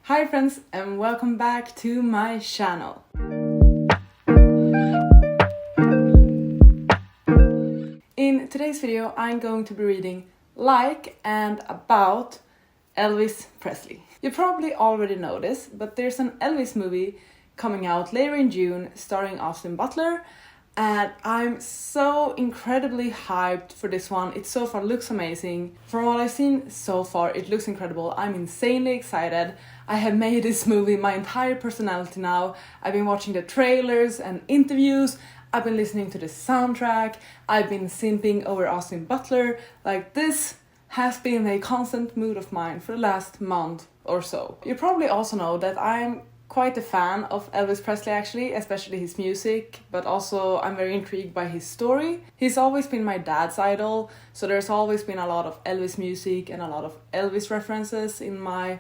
Hi friends and welcome back to my channel. In today's video I'm going to be reading Like and About Elvis Presley. You probably already know this, but there's an Elvis movie coming out later in June starring Austin Butler, and I'm so incredibly hyped for this one. It so far looks amazing. From what I've seen so far, it looks incredible. I'm insanely excited. I have made this movie my entire personality now. I've been watching the trailers and interviews. I've been listening to the soundtrack. I've been simping over Austin Butler. Like, this has been a constant mood of mine for the last month or so. You probably also know that I'm quite a fan of Elvis Presley actually, especially his music, but also I'm very intrigued by his story. He's always been my dad's idol, so there's always been a lot of Elvis music and a lot of Elvis references in my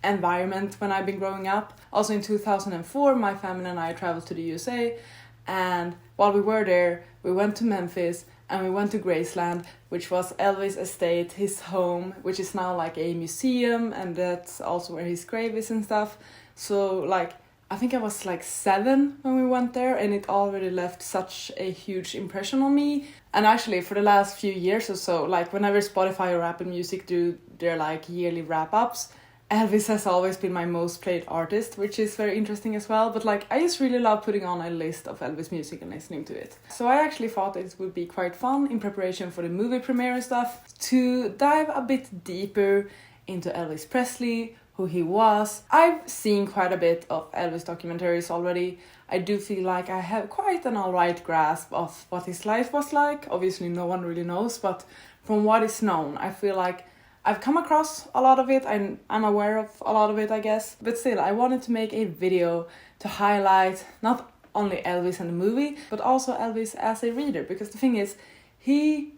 environment when I've been growing up. Also in 2004, my family and I traveled to the USA, and while we were there, we went to Memphis and we went to Graceland, which was Elvis' estate, his home, which is now like a museum, and that's also where his grave is and stuff. So like, I think I was like 7 when we went there, and it already left such a huge impression on me. And actually for the last few years or so, like whenever Spotify or Apple Music do their like yearly wrap-ups, Elvis has always been my most played artist, which is very interesting as well. But like, I just really love putting on a list of Elvis music and listening to it. So I actually thought it would be quite fun in preparation for the movie premiere and stuff to dive a bit deeper into Elvis Presley, who he was. I've seen quite a bit of Elvis documentaries already. I do feel like I have quite an alright grasp of what his life was like. Obviously no one really knows, but from what is known, I feel like I've come across a lot of it. I'm aware of a lot of it, I guess. But still, I wanted to make a video to highlight not only Elvis and the movie, but also Elvis as a reader. Because the thing is, he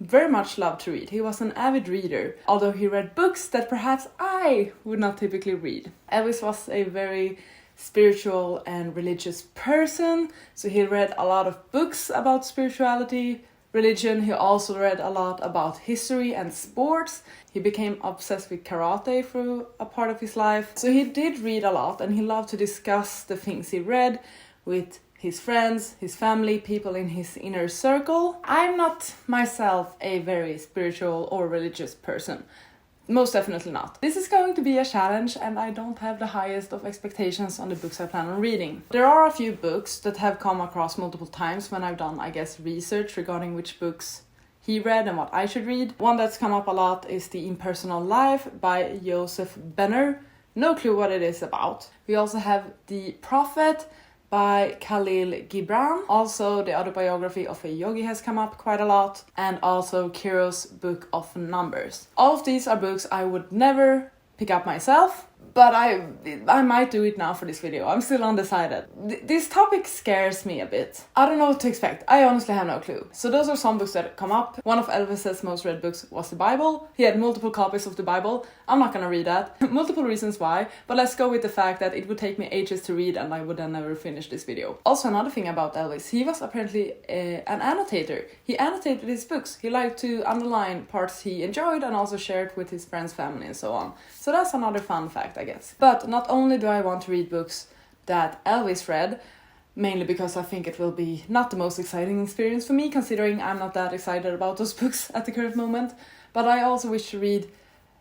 very much loved to read. He was an avid reader, although he read books that perhaps I would not typically read. Elvis was a very spiritual and religious person, so he read a lot of books about spirituality, religion. He also read a lot about history and sports. He became obsessed with karate through a part of his life. So he did read a lot, and he loved to discuss the things he read with his friends, his family, people in his inner circle. I'm not myself a very spiritual or religious person. Most definitely not. This is going to be a challenge, and I don't have the highest of expectations on the books I plan on reading. There are a few books that have come across multiple times when I've done, I guess, research regarding which books he read and what I should read. One that's come up a lot is The Impersonal Life by Joseph Benner. No clue what it is about. We also have The Prophet by Khalil Gibran. Also, the Autobiography of A Yogi has come up quite a lot, and also Cheiro's Book of Numbers. All of these are books I would never pick up myself, but I might do it now for this video. I'm still undecided. This topic scares me a bit. I don't know what to expect. I honestly have no clue. So those are some books that come up. One of Elvis's most read books was the Bible. He had multiple copies of the Bible. I'm not gonna read that. Multiple reasons why, but let's go with the fact that it would take me ages to read and I would then never finish this video. Also, another thing about Elvis, he was apparently an annotator. He annotated his books. He liked to underline parts he enjoyed and also share it with his friends, family, and so on. So that's another fun fact, I guess. But not only do I want to read books that Elvis read, mainly because I think it will be not the most exciting experience for me, considering I'm not that excited about those books at the current moment, but I also wish to read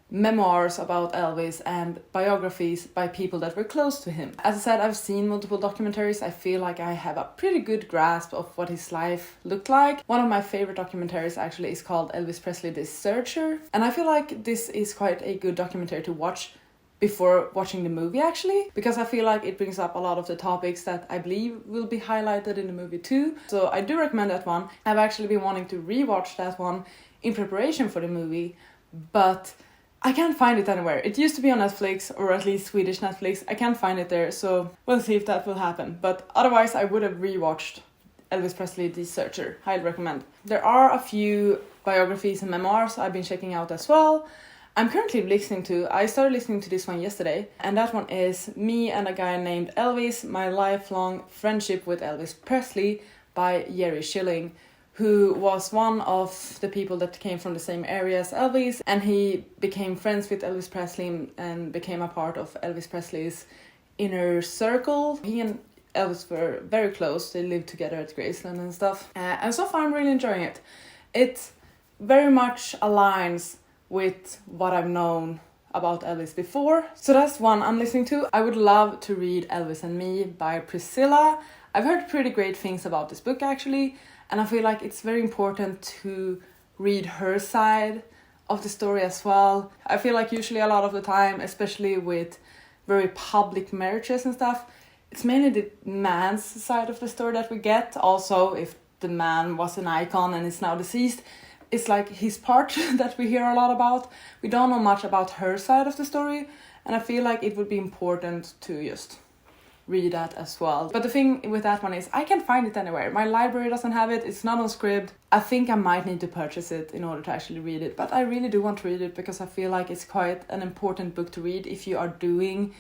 memoirs about Elvis and biographies by people that were close to him. As I said, I've seen multiple documentaries. I feel like I have a pretty good grasp of what his life looked like. One of my favorite documentaries actually is called Elvis Presley The Searcher, and I feel like this is quite a good documentary to watch before watching the movie actually, because I feel like it brings up a lot of the topics that I believe will be highlighted in the movie too. So I do recommend that one. I've actually been wanting to rewatch that one in preparation for the movie, but I can't find it anywhere. It used to be on Netflix, or at least Swedish Netflix. I can't find it there, so we'll see if that will happen. But otherwise, I would have rewatched Elvis Presley The Searcher. Highly recommend. There are a few biographies and memoirs I've been checking out as well. I started listening to this one yesterday, and that one is Me and a Guy Named Elvis, My Lifelong Friendship with Elvis Presley by Jerry Schilling, who was one of the people that came from the same area as Elvis, and he became friends with Elvis Presley and became a part of Elvis Presley's inner circle. He and Elvis were very close. They lived together at Graceland and stuff. And so far I'm really enjoying it. It very much aligns with what I've known about Elvis before. So that's one I'm listening to. I would love to read Elvis and Me by Priscilla. I've heard pretty great things about this book actually, and I feel like it's very important to read her side of the story as well. I feel like usually a lot of the time, especially with very public marriages and stuff, it's mainly the man's side of the story that we get. Also, if the man was an icon and is now deceased, it's like his part that we hear a lot about. We don't know much about her side of the story, and I feel like it would be important to just read that as well. But the thing with that one is I can't find it anywhere. My library doesn't have it. It's not on Scribd. I think I might need to purchase it in order to actually read it, but I really do want to read it because I feel like it's quite an important book to read if you are doing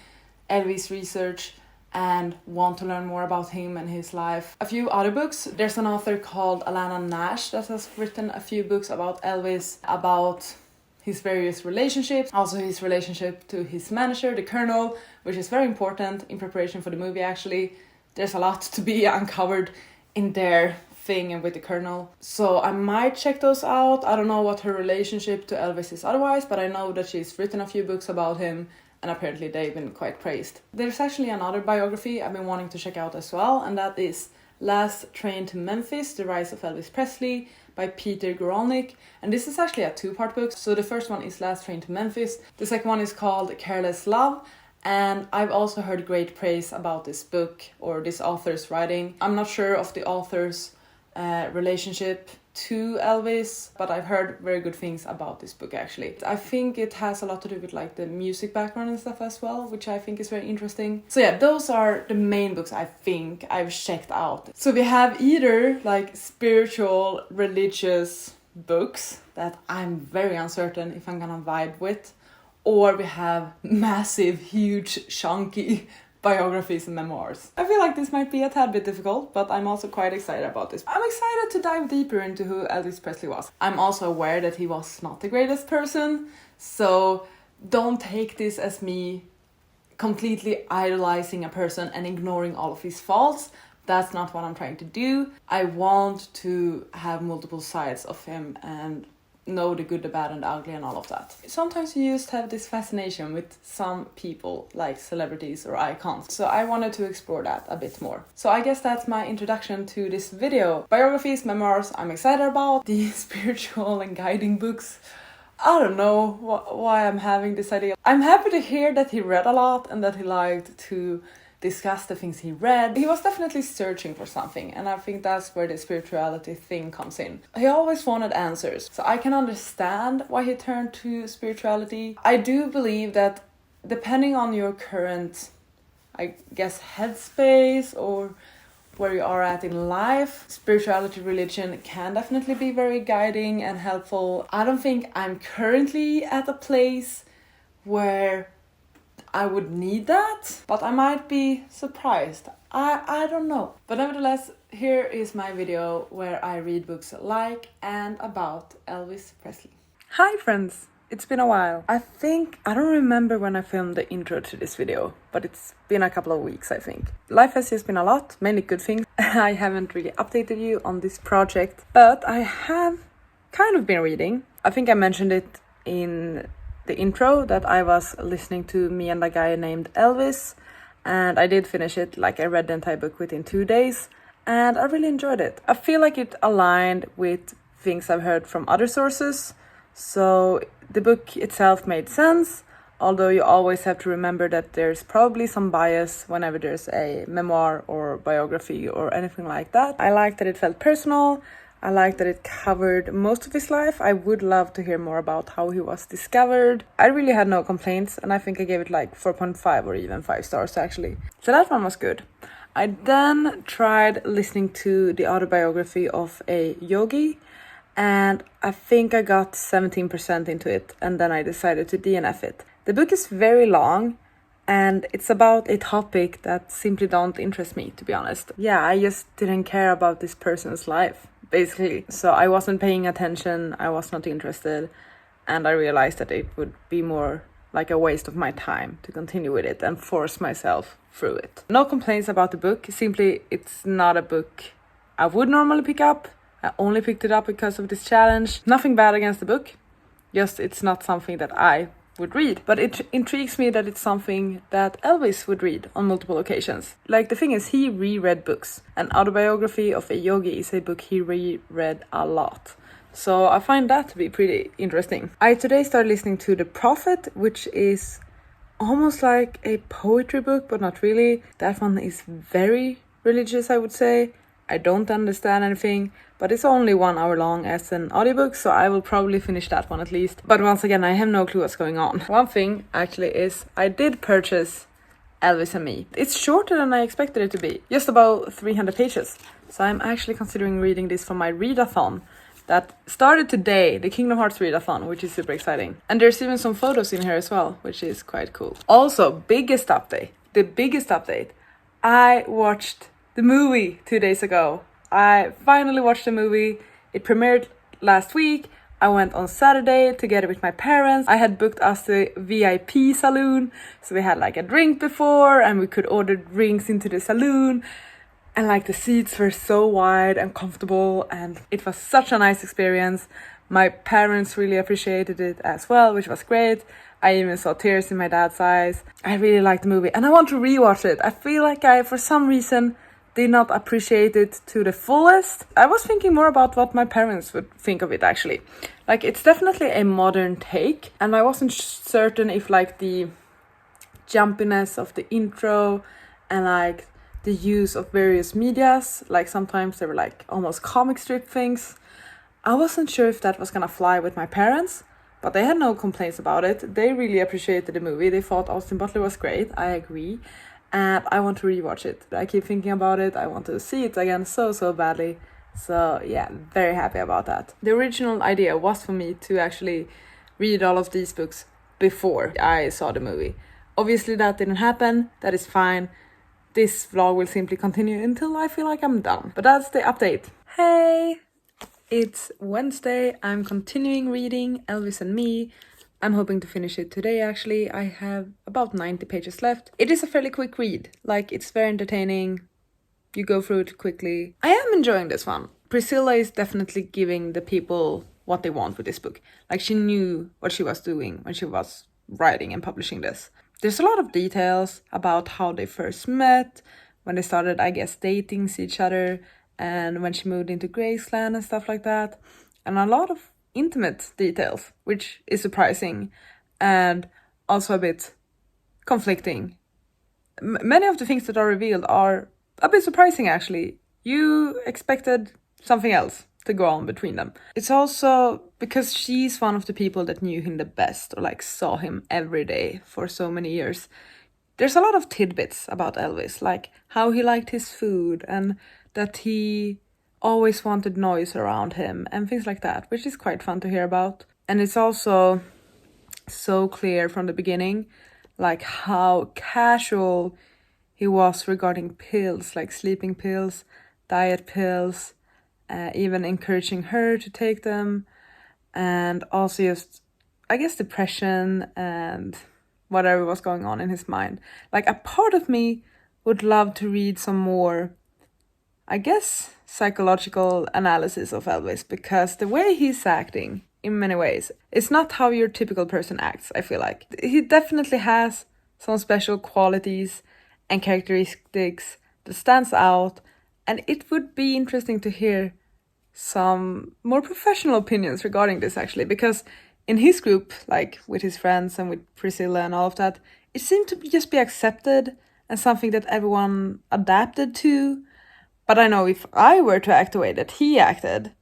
Elvis research and want to learn more about him and his life. A few other books. There's an author called Alana Nash that has written a few books about Elvis, about his various relationships, also his relationship to his manager, the Colonel, which is very important in preparation for the movie actually. There's a lot to be uncovered in their thing and with the Colonel. So I might check those out. I don't know what her relationship to Elvis is otherwise, but I know that she's written a few books about him, and apparently they've been quite praised. There's actually another biography I've been wanting to check out as well, and that is Last Train to Memphis, The Rise of Elvis Presley by Peter Guralnick. And this is actually a two-part book. So the first one is Last Train to Memphis. The second one is called Careless Love. And I've also heard great praise about this book or this author's writing. I'm not sure of the author's relationship to Elvis, but I've heard very good things about this book actually. I think it has a lot to do with like the music background and stuff as well, which I think is very interesting. So yeah, those are the main books I think I've checked out. So we have either like spiritual, religious books that I'm very uncertain if I'm gonna vibe with, or we have massive, huge, chunky biographies and memoirs. I feel like this might be a tad bit difficult, but I'm also quite excited about this. I'm excited to dive deeper into who Elvis Presley was. I'm also aware that he was not the greatest person, so don't take this as me completely idolizing a person and ignoring all of his faults. That's not what I'm trying to do. I want to have multiple sides of him and know the good, the bad and the ugly and all of that. Sometimes you just have this fascination with some people, like celebrities or icons. So I wanted to explore that a bit more. So I guess that's my introduction to this video. Biographies, memoirs, I'm excited about. The spiritual and guiding books, I don't know why I'm having this idea. I'm happy to hear that he read a lot and that he liked to discuss the things he read. He was definitely searching for something, and I think that's where the spirituality thing comes in. He always wanted answers, so I can understand why he turned to spirituality. I do believe that depending on your current, I guess, headspace or where you are at in life, spirituality, religion can definitely be very guiding and helpful. I don't think I'm currently at a place where I would need that, but I might be surprised. I don't know. But nevertheless, here is my video where I read books like and about Elvis Presley. Hi friends! It's been a while. I don't remember when I filmed the intro to this video, but it's been a couple of weeks I think. Life has just been a lot, mainly good things. I haven't really updated you on this project, but I have kind of been reading. I think I mentioned it in the intro that I was listening to Me and a Guy Named Elvis, and I did finish it. Like, I read the entire book within 2 days and I really enjoyed it. I feel like it aligned with things I've heard from other sources, so the book itself made sense, although you always have to remember that there's probably some bias whenever there's a memoir or biography or anything like that. I like that it felt personal. I like that it covered most of his life. I would love to hear more about how he was discovered. I really had no complaints, and I think I gave it like 4.5 or even 5 stars actually. So that one was good. I then tried listening to the Autobiography of A Yogi, and I think I got 17% into it, and then I decided to DNF it. The book is very long, And it's about a topic that simply don't interest me, to be honest. Yeah, I just didn't care about this person's life, basically. So I wasn't paying attention, I was not interested, and I realized that it would be more like a waste of my time to continue with it and force myself through it. No complaints about the book, simply it's not a book I would normally pick up. I only picked it up because of this challenge. Nothing bad against the book, just it's not something that I would read. But it intrigues me that it's something that Elvis would read on multiple occasions. Like, the thing is, he reread books. An Autobiography of A Yogi is a book he reread a lot. So I find that to be pretty interesting. I today started listening to The Prophet, which is almost like a poetry book, but not really. That one is very religious, I would say. I don't understand anything, but it's only 1 hour long as an audiobook, so I will probably finish that one at least. But once again, I have no clue what's going on. One thing actually is I did purchase Elvis Me. It's shorter than I expected it to be, just about 300 pages. So I'm actually considering reading this for my readathon that started today, the Kingdom Hearts readathon, which is super exciting. And there's even some photos in here as well, which is quite cool. Also, the biggest update, I watched the movie 2 days ago. I finally watched the movie. It premiered last week. I went on Saturday together with my parents. I had booked us the VIP saloon, so we had like a drink before and we could order drinks into the saloon. And like the seats were so wide and comfortable and it was such a nice experience. My parents really appreciated it as well, which was great. I even saw tears in my dad's eyes. I really liked the movie and I want to rewatch it. I feel like I, for some reason, did not appreciate it to the fullest. I was thinking more about what my parents would think of it actually. Like, it's definitely a modern take and I wasn't certain if like the jumpiness of the intro and like the use of various medias, like sometimes they were like almost comic strip things. I wasn't sure if that was gonna fly with my parents, but they had no complaints about it. They really appreciated the movie. They thought Austin Butler was great, I agree. And I want to rewatch it. I keep thinking about it. I want to see it again so badly. So yeah, very happy about that. The original idea was for me to actually read all of these books before I saw the movie. Obviously that didn't happen. That is fine. This vlog will simply continue until I feel like I'm done. But that's the update. Hey! It's Wednesday. I'm continuing reading Elvis and Me. I'm hoping to finish it today actually. I have about 90 pages left. It is a fairly quick read. Like, it's very entertaining. You go through it quickly. I am enjoying this one. Priscilla is definitely giving the people what they want with this book. Like, she knew what she was doing when she was writing and publishing this. There's a lot of details about how they first met, when they started, I guess, dating each other, and when she moved into Graceland and stuff like that. And a lot of intimate details, which is surprising and also a bit conflicting. Many of the things that are revealed are a bit surprising actually. You expected something else to go on between them. It's also because she's one of the people that knew him the best, or like saw him every day for so many years. There's a lot of tidbits about Elvis, like how he liked his food and that he always wanted noise around him and things like that, which is quite fun to hear about. And it's also so clear from the beginning, like how casual he was regarding pills, like sleeping pills, diet pills, even encouraging her to take them, and also just, I guess, depression and whatever was going on in his mind. Like, a part of me would love to read some more, I guess, psychological analysis of Elvis, because the way he's acting in many ways, it's not how your typical person acts, I feel like. He definitely has some special qualities and characteristics that stands out, and it would be interesting to hear some more professional opinions regarding this actually, because in his group, like with his friends and with Priscilla and all of that, it seemed to just be accepted and something that everyone adapted to. But I know if I were to act the way that he acted,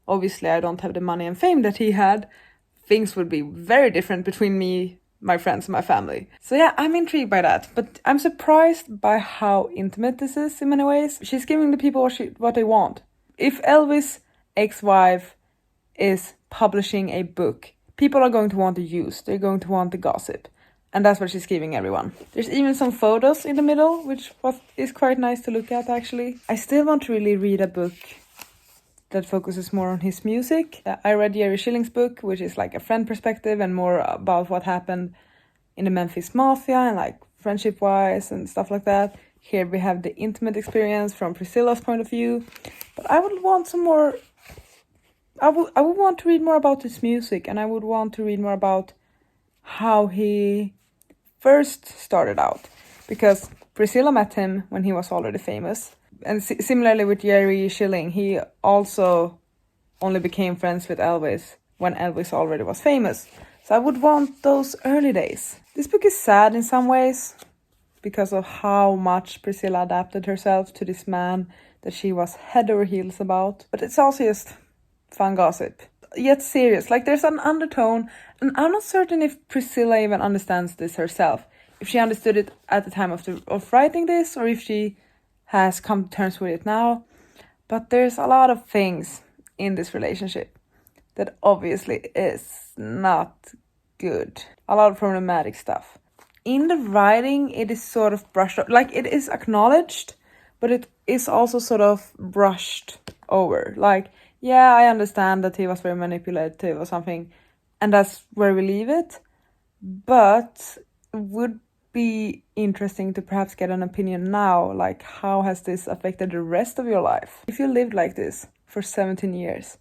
obviously I don't have the money and fame that he had, things would be very different between me, my friends, and my family. So yeah, I'm intrigued by that, but I'm surprised by how intimate this is in many ways. She's giving the people what they want. If Elvis' ex-wife is publishing a book, people are going to want the use, they're going to want the gossip. And that's what she's giving everyone. There's even some photos in the middle, which is quite nice to look at, actually. I still want to really read a book that focuses more on his music. I read Jerry Schilling's book, which is like a friend perspective and more about what happened in the Memphis Mafia and like friendship-wise and stuff like that. Here we have the intimate experience from Priscilla's point of view. But I would want some more... I would want to read more about his music, and I would want to read more about how he first started out. Because Priscilla met him when he was already famous. And similarly with Jerry Schilling, he also only became friends with Elvis when Elvis already was famous. So I would want those early days. This book is sad in some ways because of how much Priscilla adapted herself to this man that she was head over heels about. But it's also just fun gossip, yet serious. Like, there's an undertone, and I'm not certain if Priscilla even understands this herself. If she understood it at the time of writing this, or if she has come to terms with it now. But there's a lot of things in this relationship that obviously is not good. A lot of problematic stuff. In the writing, it is sort of brushed up. Like, it is acknowledged, but it is also sort of brushed over. Like, yeah, I understand that he was very manipulative or something, and that's where we leave it. But it would be interesting to perhaps get an opinion now, like, how has this affected the rest of your life? If you lived like this for 17 years,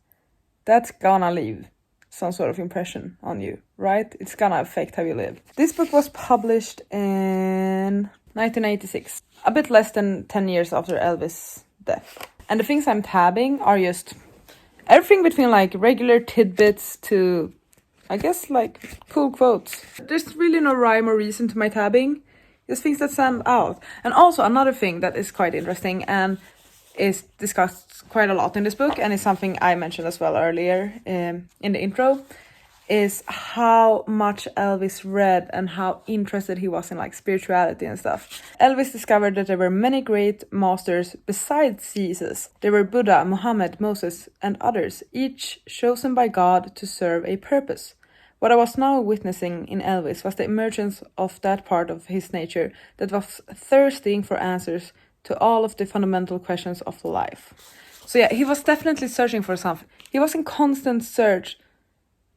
that's gonna leave some sort of impression on you, right? It's gonna affect how you live. This book was published in 1986, a bit less than 10 years after Elvis' death. And the things I'm tabbing are just everything between like regular tidbits to, I guess, like cool quotes. There's really no rhyme or reason to my tabbing. Just things that stand out. And also another thing that is quite interesting and is discussed quite a lot in this book, and is something I mentioned as well earlier in the intro, is how much Elvis read and how interested he was in like spirituality and stuff. Elvis discovered that there were many great masters besides Jesus. There were Buddha, Muhammad, Moses, and others, each chosen by God to serve a purpose. What I was now witnessing in Elvis was the emergence of that part of his nature that was thirsting for answers to all of the fundamental questions of life. So yeah, he was definitely searching for something. He was in constant search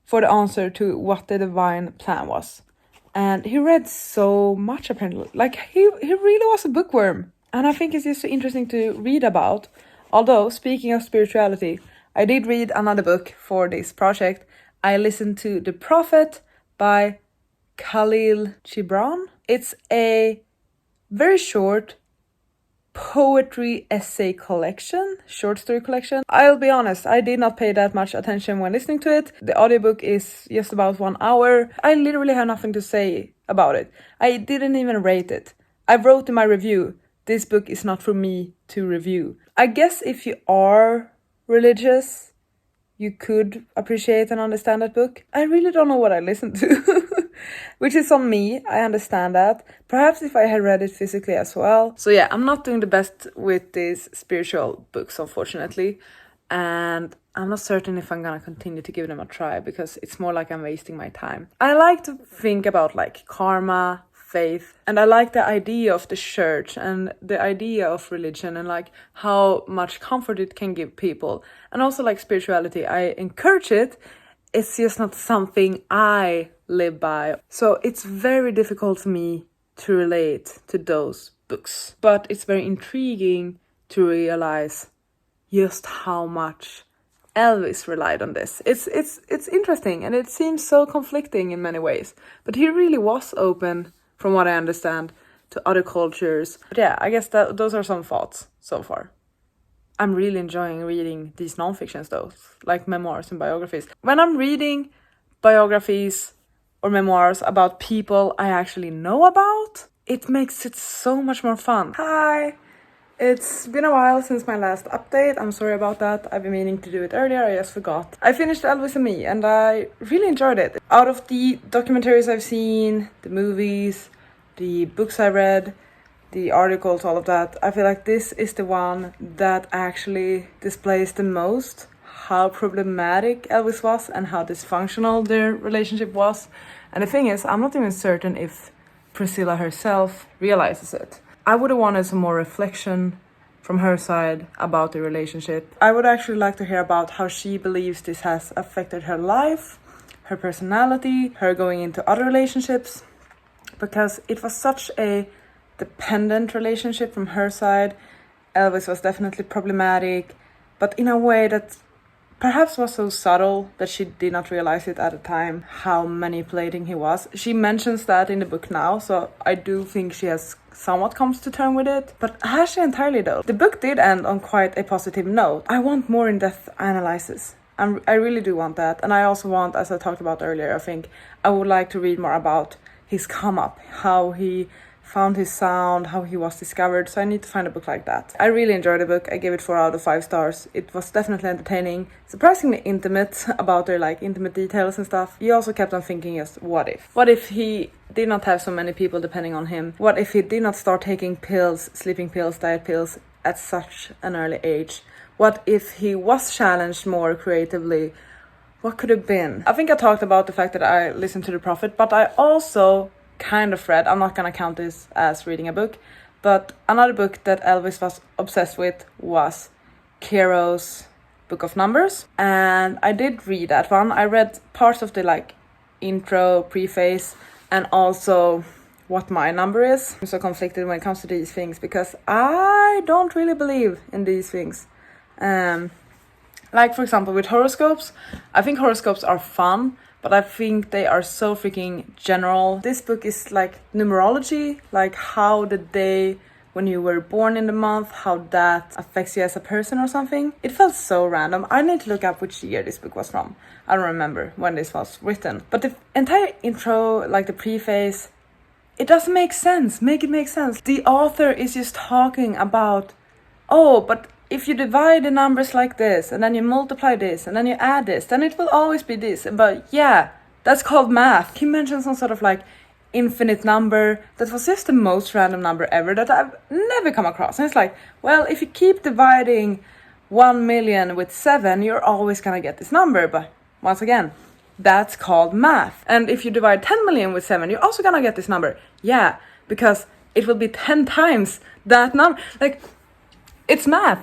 for the answer to what the divine plan was. And he read so much, apparently. Like, he really was a bookworm. And I think it's just so interesting to read about. Although, speaking of spirituality, I did read another book for this project. I listened to The Prophet by Khalil Gibran. It's a very short poetry essay collection, short story collection. I'll be honest, I did not pay that much attention when listening to it. The audiobook is just about 1 hour. I literally have nothing to say about it. I didn't even rate it. I wrote in my review, this book is not for me to review. I guess if you are religious, you could appreciate and understand that book. I really don't know what I listened to. Which is on me, I understand that. Perhaps if I had read it physically as well. So yeah, I'm not doing the best with these spiritual books, unfortunately. And I'm not certain if I'm gonna continue to give them a try, because it's more like I'm wasting my time. I like to think about like karma, faith, and I like the idea of the church and the idea of religion and like how much comfort it can give people. And also like spirituality, I encourage it. It's just not something I live by. So it's very difficult for me to relate to those books. But it's very intriguing to realize just how much Elvis relied on this. It's interesting, and it seems so conflicting in many ways. But he really was open, from what I understand, to other cultures. But yeah, I guess those are some thoughts so far. I'm really enjoying reading these non-fictions though, like memoirs and biographies. When I'm reading biographies or memoirs about people I actually know about, it makes it so much more fun. Hi! It's been a while since my last update. I'm sorry about that. I've been meaning to do it earlier, I just forgot. I finished Elvis Me and I really enjoyed it. Out of the documentaries I've seen, the movies, the books I read, the articles, all of that, I feel like this is the one that actually displays the most how problematic Elvis was and how dysfunctional their relationship was. And the thing is, I'm not even certain if Priscilla herself realizes it. I would have wanted some more reflection from her side about the relationship. I would actually like to hear about how she believes this has affected her life, her personality, her going into other relationships, because it was such a dependent relationship from her side. Elvis was definitely problematic, but in a way that perhaps was so subtle that she did not realize it at the time, how manipulating he was. She mentions that in the book now, so I do think she has somewhat comes to terms with it. But has she entirely though? The book did end on quite a positive note. I want more in-depth analysis. I really do want that. And I also want, as I talked about earlier, I think I would like to read more about his come up, how he found his sound, how he was discovered. So I need to find a book like that. I really enjoyed the book. I gave it 4 out of 5 stars. It was definitely entertaining, surprisingly intimate about their like intimate details and stuff. You also kept on thinking, just what if? What if he did not have so many people depending on him? What if he did not start taking pills, sleeping pills, diet pills at such an early age? What if he was challenged more creatively? What could have been? I think I talked about the fact that I listened to The Prophet, but I also kind of read, I'm not gonna count this as reading a book, but another book that Elvis was obsessed with was Cheiro's Book of Numbers, and I did read that one. I read parts of the like intro, preface, and also what my number is. I'm so conflicted when it comes to these things because I don't really believe in these things. Like for example with horoscopes, I think horoscopes are fun, but I think they are so freaking general. This book is like numerology, like how the day when you were born in the month, how that affects you as a person or something. It felt so random. I need to look up which year this book was from. I don't remember when this was written. But the entire intro, like the preface, it doesn't make sense. Make it make sense. The author is just talking about, oh, but if you divide the numbers like this, and then you multiply this, and then you add this, then it will always be this. But yeah, that's called math. He mentioned some sort of like infinite number that was just the most random number ever that I've never come across. And it's like, well, if you keep dividing 1 million with 7, you're always gonna get this number. But once again, that's called math. And if you divide 10 million with 7, you're also gonna get this number. Yeah, because it will be 10 times that number. Like, it's math.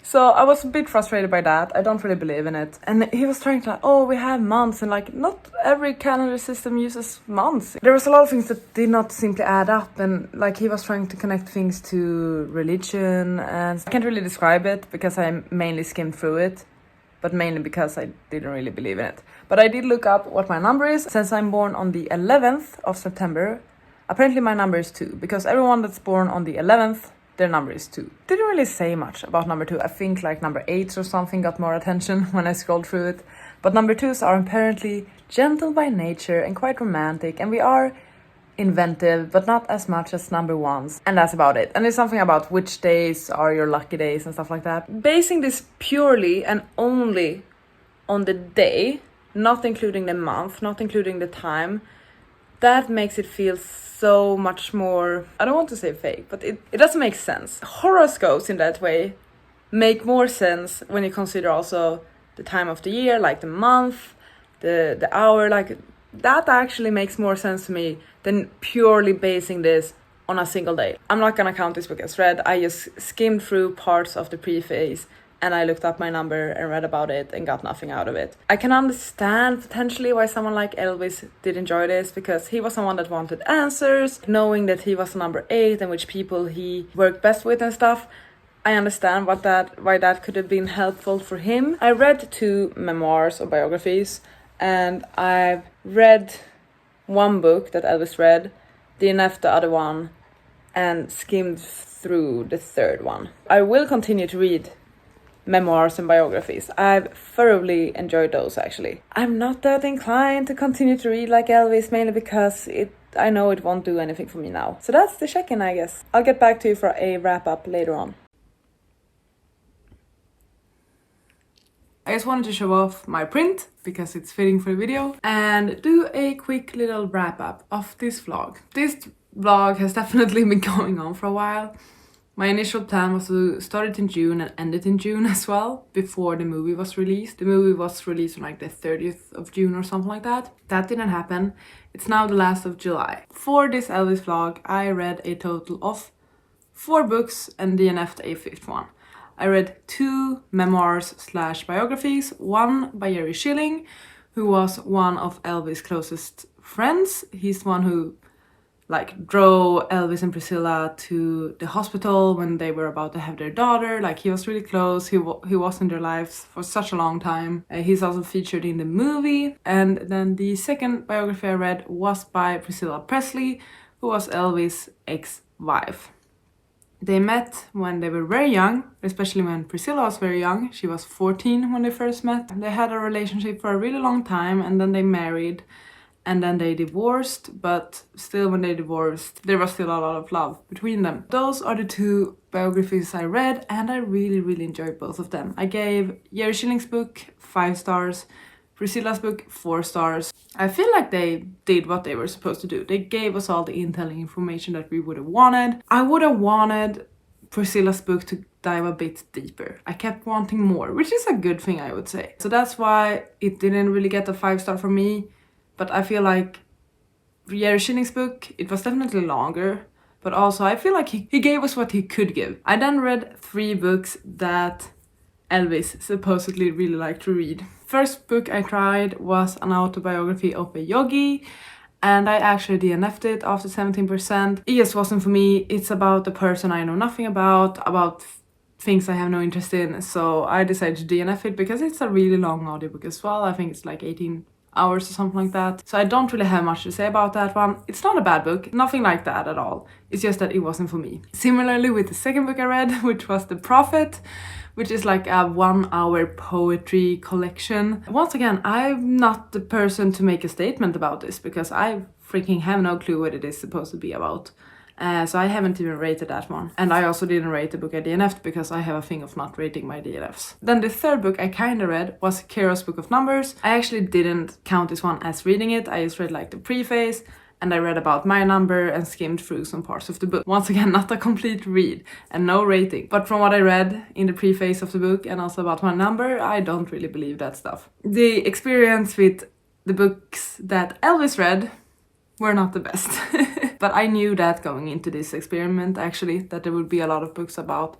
So I was a bit frustrated by that. I don't really believe in it. And he was trying to like, oh, we have months, and like not every calendar system uses months. There was a lot of things that did not simply add up, and like he was trying to connect things to religion, and I can't really describe it because I mainly skimmed through it, but mainly because I didn't really believe in it. But I did look up what my number is. Since I'm born on the 11th of September, apparently my number is 2, because everyone that's born on the 11th, their number is 2. Didn't really say much about number 2. I think like number 8 or something got more attention when I scrolled through it. But number 2s are apparently gentle by nature and quite romantic, and we are inventive, but not as much as number 1s. And that's about it. And it's something about which days are your lucky days and stuff like that. Basing this purely and only on the day, not including the month, not including the time, that makes it feel so much more, I don't want to say fake, but it doesn't make sense. Horoscopes in that way make more sense when you consider also the time of the year, like the month, the hour, like that actually makes more sense to me than purely basing this on a single day. I'm not gonna count this book as read. I just skimmed through parts of the preface and I looked up my number and read about it and got nothing out of it. I can understand potentially why someone like Elvis did enjoy this, because he was someone that wanted answers, knowing that he was number 8 and which people he worked best with and stuff. I understand why that could have been helpful for him. I read 2 memoirs or biographies, and I've read one book that Elvis read, DNF the other one, and skimmed through the 3rd one. I will continue to read memoirs and biographies. I've thoroughly enjoyed those actually. I'm not that inclined to continue to read like Elvis, mainly because I know it won't do anything for me now. So that's the check-in, I guess. I'll get back to you for a wrap-up later on. I just wanted to show off my print because it's fitting for the video and do a quick little wrap-up of this vlog. This vlog has definitely been going on for a while. My initial plan was to start it in June and end it in June as well, before the movie was released. The movie was released on like the 30th of June or something like that. That didn't happen. It's now the last of July. For this Elvis vlog, I read a total of 4 books and DNF'd a 5th one. I read 2 memoirs / biographies, one by Jerry Schilling, who was one of Elvis' closest friends. He's the one who like drove Elvis and Priscilla to the hospital when they were about to have their daughter. Like, he was really close. He was in their lives for such a long time. He's also featured in the movie. And then the second biography I read was by Priscilla Presley, who was Elvis' ex-wife. They met when they were very young, especially when Priscilla was very young. She was 14 when they first met. They had a relationship for a really long time, and then they married, and then they divorced, but still when they divorced, there was still a lot of love between them. Those are the 2 biographies I read, and I really enjoyed both of them. I gave Jerry Schilling's book 5 stars, Priscilla's book 4 stars. I feel like they did what they were supposed to do. They gave us all the intel and information that we would have wanted. I would have wanted Priscilla's book to dive a bit deeper. I kept wanting more, which is a good thing, I would say. So that's why it didn't really get a 5 star from me. But I feel like Jerry Schilling's book, it was definitely longer, but also I feel like he gave us what he could give. I then read 3 books that Elvis supposedly really liked to read. First book I tried was an autobiography of a yogi, and I actually DNF'd it after 17%. It just wasn't for me. It's about a person I know nothing about things I have no interest in, so I decided to DNF it because it's a really long audiobook as well. I think it's like 18 hours or something like that. So I don't really have much to say about that one. It's not a bad book, nothing like that at all. It's just that it wasn't for me. Similarly with the second book I read, which was The Prophet, which is like a 1-hour poetry collection. Once again, I'm not the person to make a statement about this because I freaking have no clue what it is supposed to be about. So I haven't even rated that one. And I also didn't rate the book I DNF'd because I have a thing of not rating my DNFs. Then the third book I kinda read was Cheiro's Book of Numbers. I actually didn't count this one as reading it. I just read like the preface, and I read about my number and skimmed through some parts of the book. Once again, not a complete read and no rating. But from what I read in the preface of the book and also about my number, I don't really believe that stuff. The experience with the books that Elvis read were not the best. But I knew that going into this experiment, actually, that there would be a lot of books about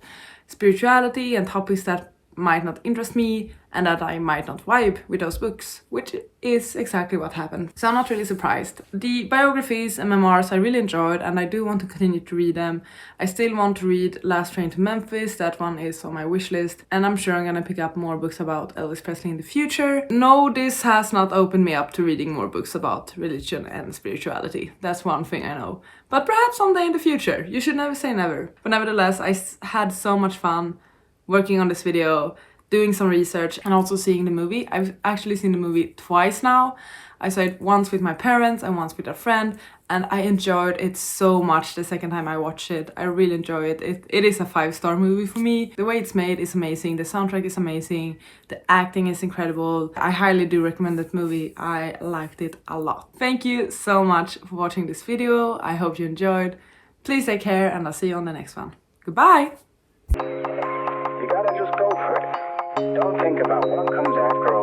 spirituality and topics that might not interest me and that I might not vibe with those books, which is exactly what happened. So I'm not really surprised. The biographies and memoirs I really enjoyed, and I do want to continue to read them. I still want to read Last Train to Memphis. That one is on my wish list, and I'm sure I'm gonna pick up more books about Elvis Presley in the future. No, this has not opened me up to reading more books about religion and spirituality. That's one thing I know. But perhaps someday in the future. You should never say never. But nevertheless, I had so much fun working on this video, doing some research, and also seeing the movie. I've actually seen the movie twice now. I saw it once with my parents and once with a friend, and I enjoyed it so much the second time I watched it. I really enjoy it. It is a 5-star movie for me. The way it's made is amazing. The soundtrack is amazing. The acting is incredible. I highly do recommend that movie. I liked it a lot. Thank you so much for watching this video. I hope you enjoyed. Please take care, and I'll see you on the next one. Goodbye! You gotta just go for it. Don't think about what comes after